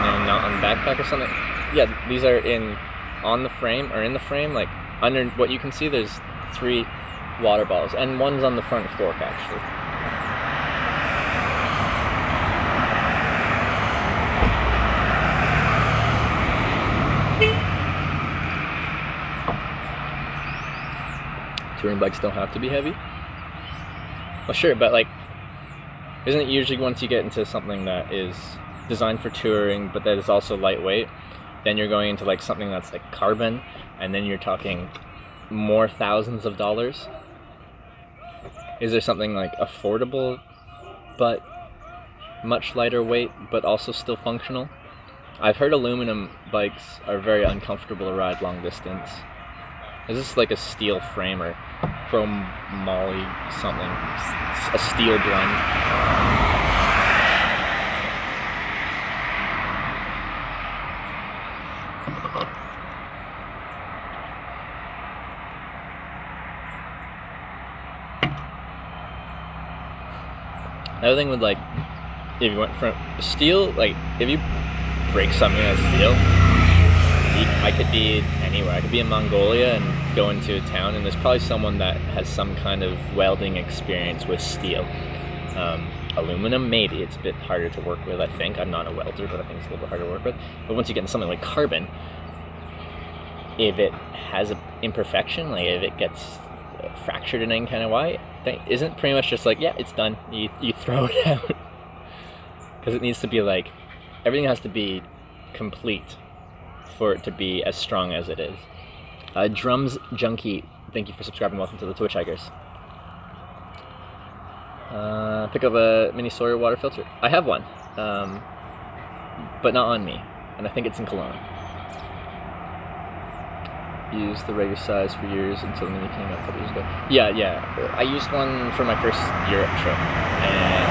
know, not on the backpack or something. Yeah, these are on the frame, or in the frame, like under what you can see, there's 3 water bottles, and one's on the front fork actually. Touring bikes don't have to be heavy. Well, sure, but like, isn't it usually once you get into something that is designed for touring, but that is also lightweight, then you're going into like something that's like carbon, and then you're talking more thousands of dollars? Is there something like affordable, but much lighter weight, but also still functional? I've heard aluminum bikes are very uncomfortable to ride long distance. Is this like a steel frame or chrome moly something? A steel blend? Another thing with like, if you went from steel, like if you break something that's steel, I could be anywhere. I could be in Mongolia and go into a town, and there's probably someone that has some kind of welding experience with steel. Aluminum, maybe. It's a bit harder to work with, I think. I'm not a welder, but I think it's a little bit harder to work with. But once you get into something like carbon, if it has an imperfection, like if it gets fractured in any kind of way, isn't pretty much just like, yeah, it's done. You throw it out. Because it needs to be like, everything has to be complete for it to be as strong as it is. Drums Junkie, thank you for subscribing. Welcome to the Twitch Hikers. Pick up a mini Sawyer water filter. I have one, but not on me, and I think it's in Cologne. Used the regular size for years until the mini came out a couple years ago. Yeah. I used one for my first Europe trip, and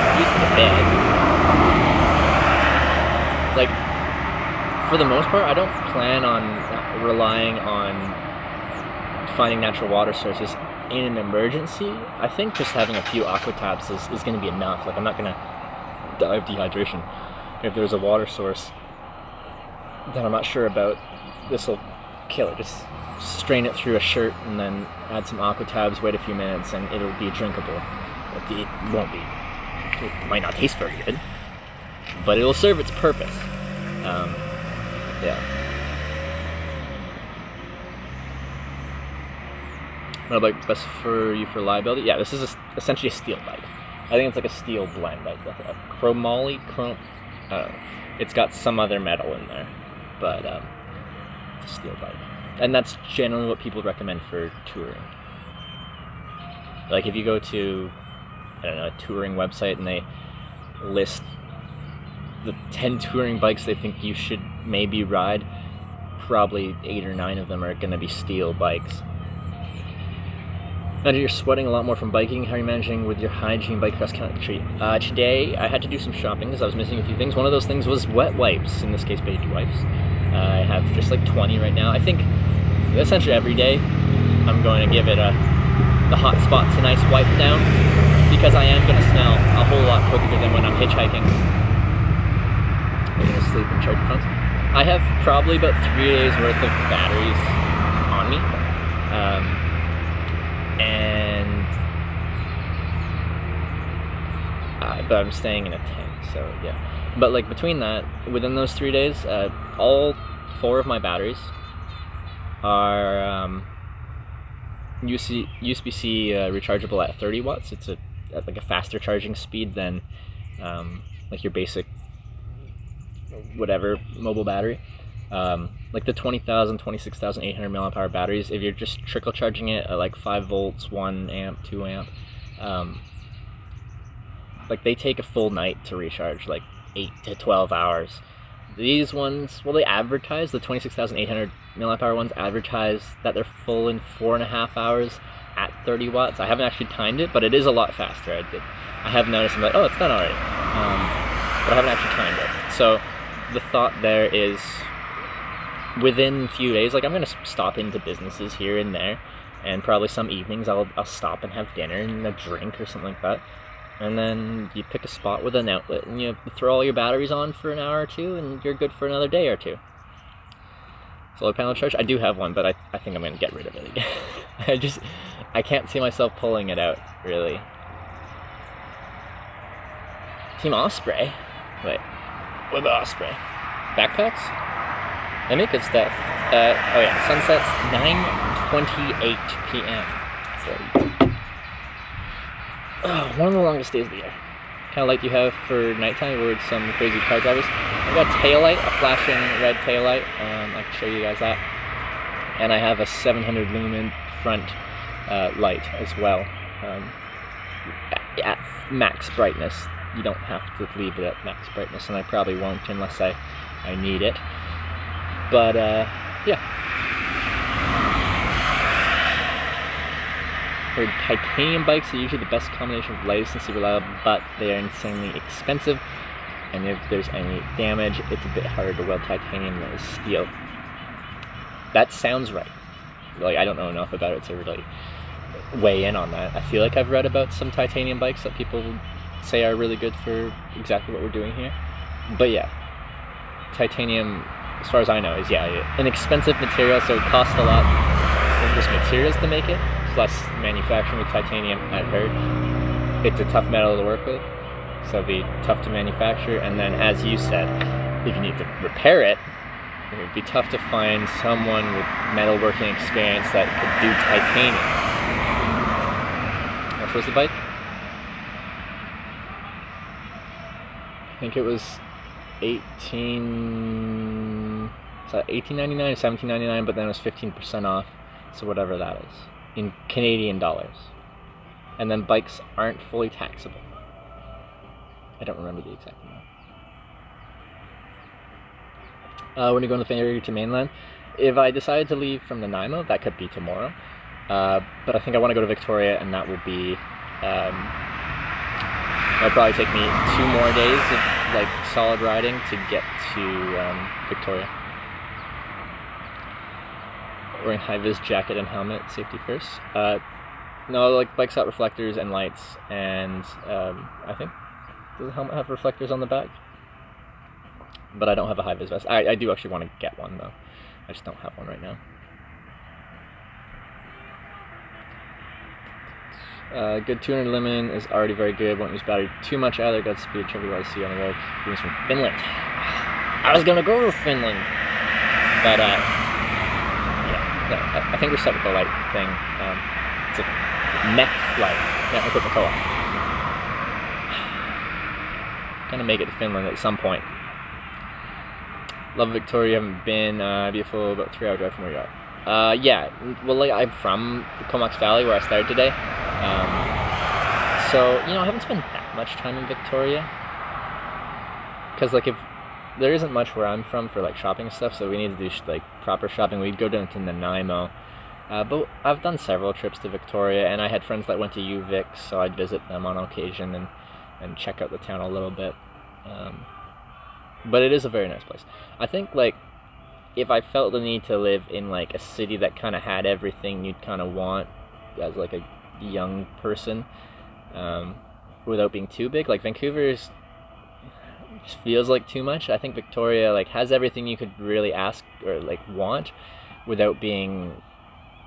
I used it a bit. Like, for the most part, I don't plan on relying on finding natural water sources in an emergency. I think just having a few aqua taps is going to be enough. Like, I'm not going to die of dehydration. If there's a water source that I'm not sure about, this will kill it. Just strain it through a shirt and then add some aqua tabs, wait a few minutes, and it'll be drinkable. It won't be. It might not taste very good, but it'll serve its purpose. Yeah. What about best for you for liability? Yeah, this is essentially a steel bike. I think it's like a steel blend, like a chromoly. I don't know. It's got some other metal in there, but it's a steel bike, and that's generally what people recommend for touring. Like if you go to, I don't know, a touring website and they list the 10 touring bikes they think you should maybe ride, probably 8 or 9 of them are going to be steel bikes. Now you're sweating a lot more from biking. How are you managing with your hygiene bike cross country? Today I had to do some shopping because I was missing a few things. One of those things was wet wipes, in this case baby wipes. I have just like 20 right now. I think essentially every day I'm going to give it the hot spots a nice wipe down, because I am going to smell a whole lot quicker than when I'm hitchhiking. Are you going to sleep and charge your phones? I have probably about 3 days worth of batteries on me. But I'm staying in a tent, so yeah. But like between that, within those 3 days, all 4 of my batteries are USB-C rechargeable at 30 watts. It's at like a faster charging speed than like your basic whatever mobile battery. Like the 20,000, 26,800 milliamp hour batteries, if you're just trickle charging it at like 5 volts, 1 amp, 2 amp, like they take a full night to recharge, like 8 to 12 hours. These ones, well, they advertise, the 26,800 milliamp hour ones advertise that they're full in 4.5 hours at 30 watts. I haven't actually timed it, but it is a lot faster. I have noticed, I'm like, oh, it's done already. But I haven't actually timed it. So the thought there is, within a few days, like I'm gonna stop into businesses here and there, and probably some evenings I'll stop and have dinner and a drink or something like that. and then you pick a spot with an outlet, and you throw all your batteries on for an hour or two, and you're good for another day or two. Solar panel charge? I do have one, but I think I'm going to get rid of it again. I can't see myself pulling it out, really. Team Osprey? Wait, what about Osprey? Backpacks? They make good stuff. Oh yeah, sunset's 9:28 p.m. So, one of the longest days of the year. Kind of like you have for nighttime with some crazy car drivers. I've got a taillight, a flashing red taillight. I can show you guys that. And I have a 700 lumen front light as well. At max brightness. You don't have to leave it at max brightness, and I probably won't unless I need it. But yeah. Heard titanium bikes are usually the best combination of lightest and super reliable, but they are insanely expensive, and if there's any damage, it's a bit harder to weld titanium than steel. That sounds right. Like, I don't know enough about it to really weigh in on that. I feel like I've read about some titanium bikes that people say are really good for exactly what we're doing here. But yeah, titanium, as far as I know, is an expensive material, so it costs a lot in just materials to make it. It's less manufacturing with titanium, I've heard. It's a tough metal to work with, so it'd be tough to manufacture. And then, as you said, if you need to repair it, it would be tough to find someone with metalworking experience that could do titanium. How much was the bike? I think it was $18.99 or $17.99, but then it was 15% off, so whatever that is in Canadian dollars. And then bikes aren't fully taxable. I don't remember the exact amount. When you go on the ferry to mainland, if I decided to leave from Nanaimo, that could be tomorrow. But I think I want to go to Victoria, and that will be. It'll probably take me 2 more days of like solid riding to get to Victoria. Wearing high-vis jacket and helmet, safety first. No, like bikes got reflectors and lights, and I think does the helmet have reflectors on the back? But I don't have a high-vis vest. I do actually want to get one though. I just don't have one right now. Good 200 lumen is already very good. Won't use battery too much either. Got speed, traffic lights, see on the road. Greens from Finland. I was gonna go to Finland, but yeah, I think we're set with the light thing. It's a mech light, not equipment co-op. Gonna make it to Finland at some point. Love Victoria. Haven't been. Beautiful, about 3-hour drive from where you are. Yeah, well, like, I'm from the Comox Valley where I started today. So, I haven't spent that much time in Victoria. Because, like, if there isn't much where I'm from for, like, shopping and stuff, so we need to do, like, proper shopping. We'd go down to Nanaimo. But I've done several trips to Victoria, and I had friends that went to UVic, so I'd visit them on occasion and check out the town a little bit. But it is a very nice place. I think, like, if I felt the need to live in, like, a city that kind of had everything you'd kind of want as, like, a young person, without being too big, like, Vancouver's just feels like too much. I think Victoria, like, has everything you could really ask or, like, want without being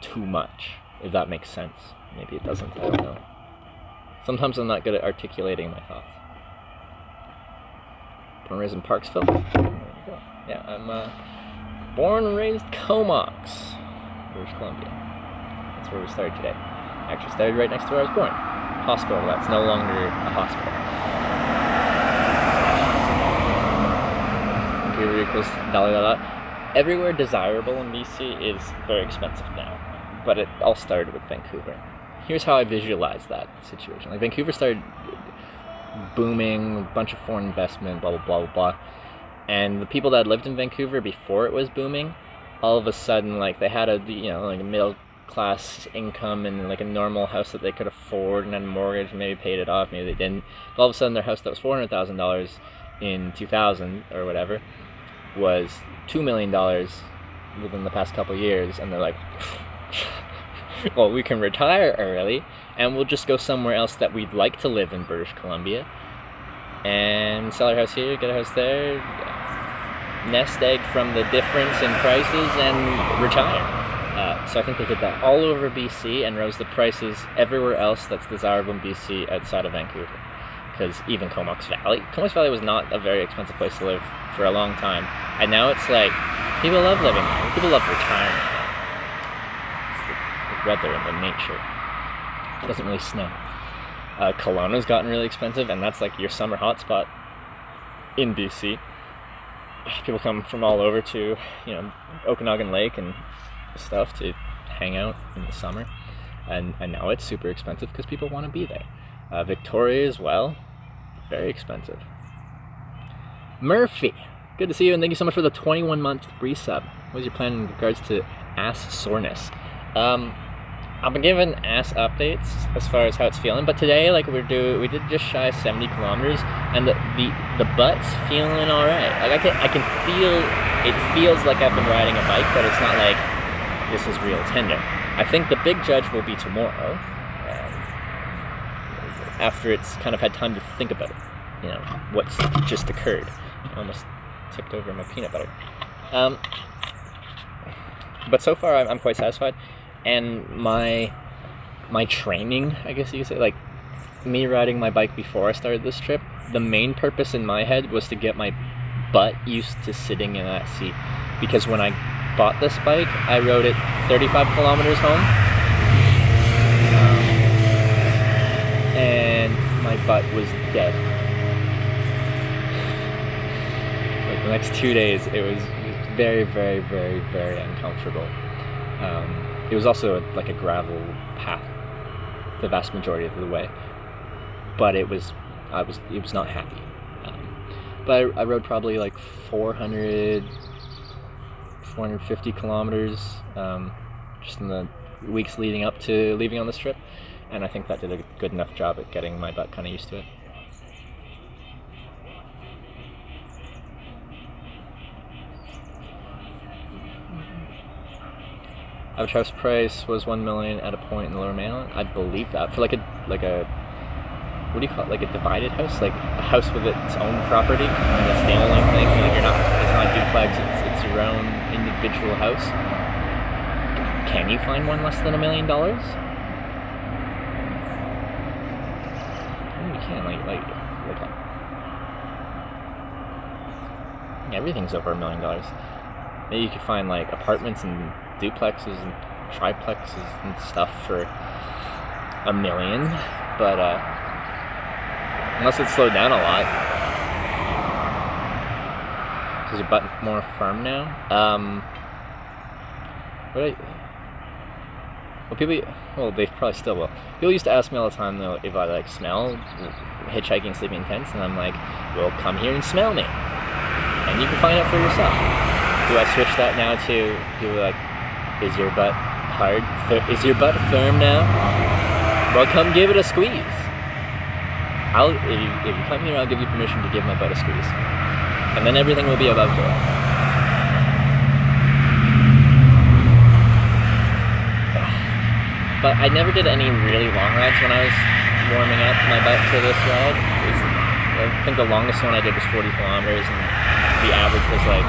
too much, if that makes sense. Maybe it doesn't, I don't know. Sometimes I'm not good at articulating my thoughts. Born and raised in Parksville. There you go. Yeah, I'm born and raised Comox, British Columbia. That's where we started today. Actually started right next to where I was born. Hospital, that's no longer a hospital. Vancouver equals $1. Everywhere desirable in BC is very expensive now, but it all started with Vancouver. Here's how I visualize that situation. Like, Vancouver started booming, a bunch of foreign investment, blah, blah, blah, blah, blah. And the people that lived in Vancouver before it was booming, all of a sudden, like, they had a, like a middle class income and, like, a normal house that they could afford and had a mortgage, maybe paid it off, maybe they didn't. But all of a sudden, their house that was $400,000 in 2000 or whatever was $2 million within the past couple of years, and they're like, well, we can retire early, and we'll just go somewhere else that we'd like to live in British Columbia, and sell our house here, get a house there, nest egg from the difference in prices, and retire. So I think they did that all over BC and rose the prices everywhere else that's desirable in BC outside of Vancouver. Because even Comox Valley was not a very expensive place to live for a long time. And now it's like, people love living there. People love retiring there. It's the weather and the nature. It doesn't really snow. Kelowna's gotten really expensive, and that's like your summer hotspot in BC. People come from all over to, Okanagan Lake and stuff to hang out in the summer, and now it's super expensive because people want to be there. Victoria as well, very expensive. Murphy, good to see you, and thank you so much for the 21-month resub. What is your plan in regards to ass soreness? I've been given ass updates as far as how it's feeling, but today, we did just shy of 70 kilometers, and the butt's feeling all right. Like I can feel it. Feels like I've been riding a bike, but it's not like this is real tender. I think the big judge will be tomorrow, after it's kind of had time to think about it. What's just occurred. I almost tipped over my peanut butter. But so far, I'm quite satisfied. And my training, I guess you could say, like me riding my bike before I started this trip, the main purpose in my head was to get my butt used to sitting in that seat. Because when I bought this bike, I rode it 35 kilometers home. And my butt was dead. Like the next 2 days, it was very, very, very, very uncomfortable. It was also like a gravel path the vast majority of the way, but it was not happy. But I rode probably like 450 kilometers just in the weeks leading up to leaving on this trip, and I think that did a good enough job at getting my butt kind of used to it. Average house price was $1 million at a point in the Lower Mainland. I believe that for like a what do you call it? Like a divided house, like a house with its own property, and it's the only thing. It's not a duplex. It's your own individual house. Can you find one less than $1 million? Oh, you can. Like everything's over $1 million. Maybe you could find like apartments and duplexes and triplexes and stuff for $1 million, but unless it's slowed down a lot. Is your butt more firm now? They probably still will. People used to ask me all the time though if I like smell hitchhiking, sleeping in tents, and I'm like, well, come here and smell me, and you can find out for yourself. Do I switch that now to is your butt hard? Is your butt firm now? Well, come give it a squeeze. If you come here, I'll give you permission to give my butt a squeeze, and then everything will be above board. But I never did any really long rides when I was warming up my butt for this ride. I think the longest one I did was 40 kilometers, and the average was like